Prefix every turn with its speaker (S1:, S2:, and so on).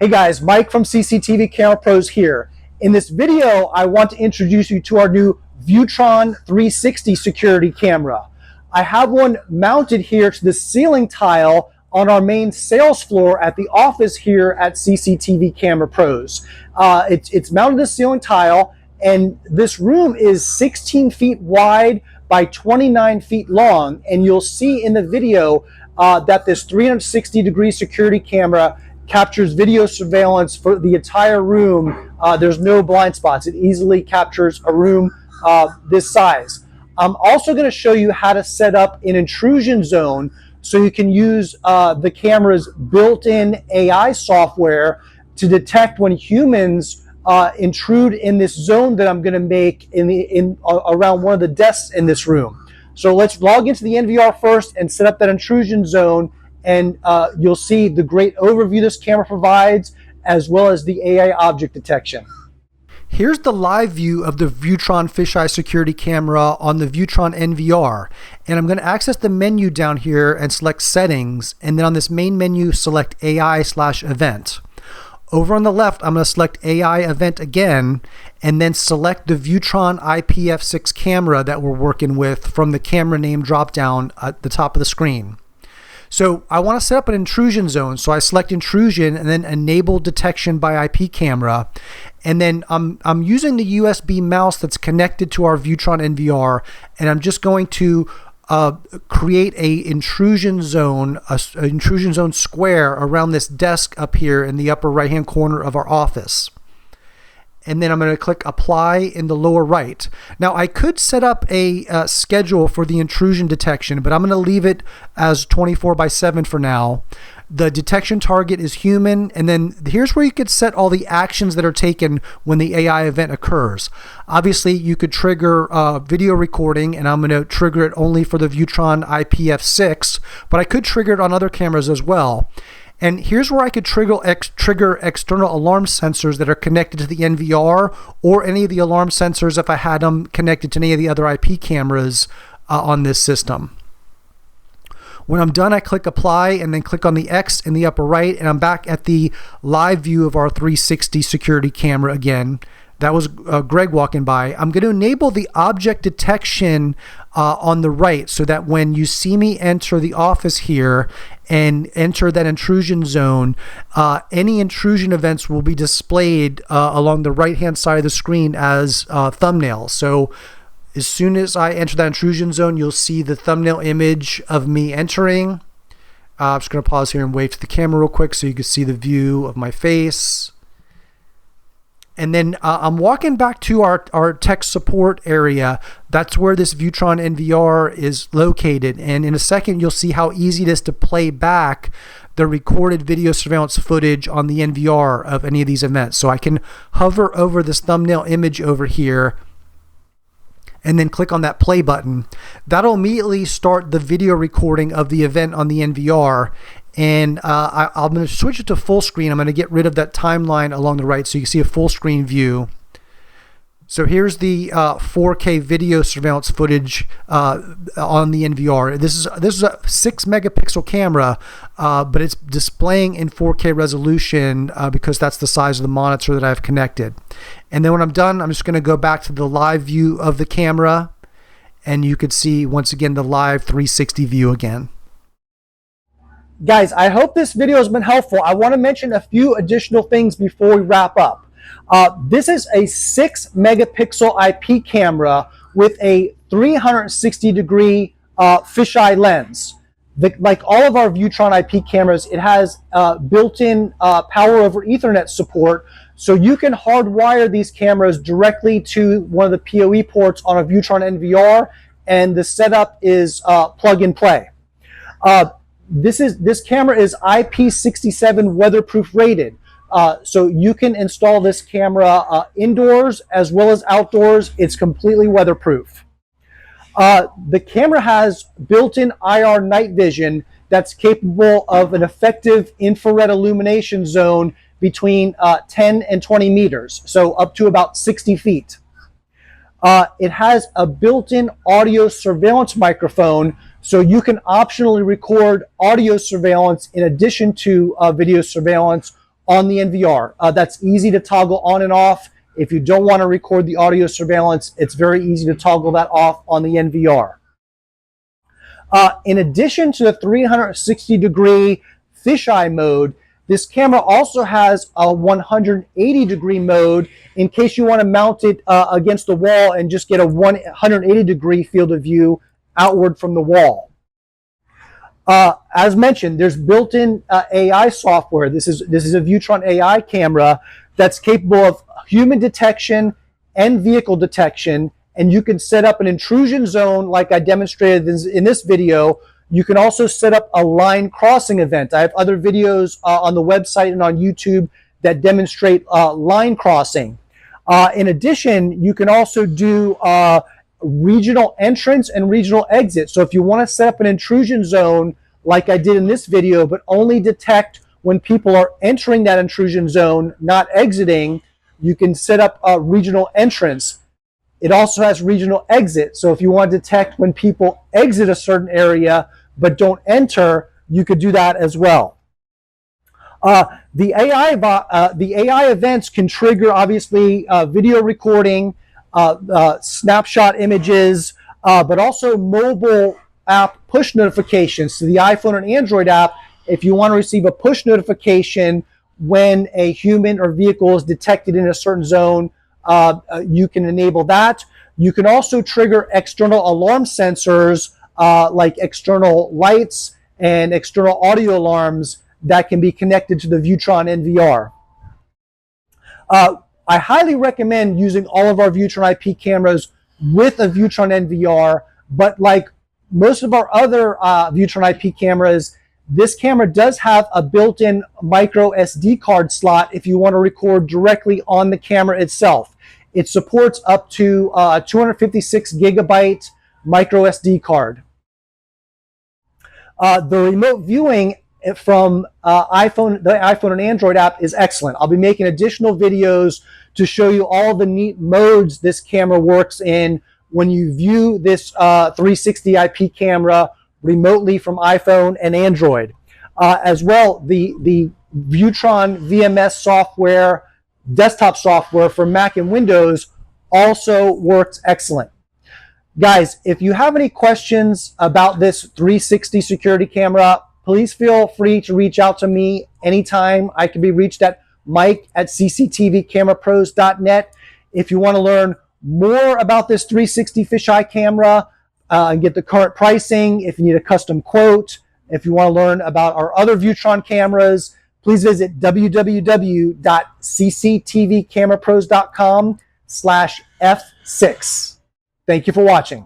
S1: Hey guys, Mike from CCTV Camera Pros here. In this video, I want to introduce you to our new Viewtron 360 security camera. I have one mounted here to the ceiling tile on our main sales floor at the office here at CCTV Camera Pros. It's mounted to the ceiling tile, and this room is 16 feet wide by 29 feet long, and you'll see in the video that this 360-degree security camera captures video surveillance for the entire room. There's no blind spots. It easily captures a room this size. I'm also going to show you how to set up an intrusion zone so you can use the camera's built-in AI software to detect when humans intrude in this zone that I'm going to make around one of the desks in this room. So let's log into the NVR first and set up that intrusion zone, and you'll see the great overview this camera provides, as well as the AI object detection. Here's the live view of the Viewtron Fisheye security camera on the Viewtron NVR. And I'm going to access the menu down here and select Settings, and then on this main menu, select AI/Event. Over on the left, I'm going to select AI Event again, and then select the Viewtron IP-F6 camera that we're working with from the camera name dropdown at the top of the screen. So I want to set up an intrusion zone. So I select intrusion and then enable detection by IP camera. And then I'm using the USB mouse that's connected to our Viewtron NVR, and I'm just going to create a intrusion zone square around this desk up here in the upper right hand corner of our office. And then I'm going to click apply in the lower right. Now I could set up a schedule for the intrusion detection, but I'm going to leave it as 24/7 for now. The detection target is human, and then here's where you could set all the actions that are taken when the AI event occurs. Obviously, you could trigger video recording, and I'm going to trigger it only for the Viewtron IP-F6, but I could trigger it on other cameras as well. And here's where I could trigger external alarm sensors that are connected to the NVR, or any of the alarm sensors if I had them connected to any of the other IP cameras on this system. When I'm done, I click apply and then click on the X in the upper right, and I'm back at the live view of our 360 security camera again. That was Greg walking by. I'm going to enable the object detection on the right, so that when you see me enter the office here and enter that intrusion zone, any intrusion events will be displayed along the right hand side of the screen as thumbnails. So as soon as I enter that intrusion zone, you'll see the thumbnail image of me entering. I'm just going to pause here and wave to the camera real quick so you can see the view of my face. And then I'm walking back to our tech support area. That's where this Viewtron NVR is located. And in a second, you'll see how easy it is to play back the recorded video surveillance footage on the NVR of any of these events. So I can hover over this thumbnail image over here and then click on that play button. That'll immediately start the video recording of the event on the NVR. And I'm going to switch it to full screen. I'm going to get rid of that timeline along the right so you can see a full screen view. So here's the 4K video surveillance footage on the NVR. This is a 6-megapixel camera, but it's displaying in 4K resolution because that's the size of the monitor that I've connected. And then when I'm done, I'm just going to go back to the live view of the camera, and you could see once again the live 360 view again. Guys, I hope this video has been helpful. I want to mention a few additional things before we wrap up. This is a 6-megapixel IP camera with a 360-degree fisheye lens. Like all of our Viewtron IP cameras, it has built-in power over Ethernet support, so you can hardwire these cameras directly to one of the PoE ports on a Viewtron NVR, and the setup is plug and play. This camera is IP67 weatherproof rated. So you can install this camera indoors as well as outdoors. It's completely weatherproof. The camera has built-in IR night vision that's capable of an effective infrared illumination zone between 10 and 20 meters, so up to about 60 feet. It has a built-in audio surveillance microphone, so you can optionally record audio surveillance in addition to video surveillance, on the NVR. That's easy to toggle on and off. If you don't want to record the audio surveillance, it's very easy to toggle that off on the NVR. In addition to the 360-degree fisheye mode, this camera also has a 180-degree mode in case you want to mount it against the wall and just get a 180-degree field of view outward from the wall. As mentioned, there's built-in AI software. This is a Viewtron AI camera that's capable of human detection and vehicle detection, and you can set up an intrusion zone like I demonstrated in this video. You can also set up a line crossing event. I have other videos on the website and on YouTube that demonstrate line crossing. In addition, you can also do regional entrance and regional exit. So if you want to set up an intrusion zone like I did in this video, but only detect when people are entering that intrusion zone, not exiting, you can set up a regional entrance. It also has regional exit. So if you want to detect when people exit a certain area but don't enter, you could do that as well. The AI events can trigger, obviously, video recording, snapshot images, but also mobile app push notifications to the iPhone and Android app. If you want to receive a push notification when a human or vehicle is detected in a certain zone, you can enable that. You can also trigger external alarm sensors like external lights and external audio alarms that can be connected to the Viewtron NVR. I highly recommend using all of our Viewtron IP cameras with a Viewtron NVR, but like most of our other Viewtron IP cameras, this camera does have a built-in micro SD card slot if you want to record directly on the camera itself. It supports up to 256 gigabyte micro SD card. The remote viewing from the iPhone and Android app is excellent. I'll be making additional videos to show you all the neat modes this camera works in when you view this 360 IP camera remotely from iPhone and Android. As well, the Viewtron VMS software, desktop software for Mac and Windows also works excellent. Guys, if you have any questions about this 360 security camera, please feel free to reach out to me anytime. I can be reached at mike@cctvcamerapros.net. If you want to learn more about this 360 fisheye camera and get the current pricing, if you need a custom quote, if you want to learn about our other Viewtron cameras, please visit www.cctvcamerapros.com/F6. Thank you for watching.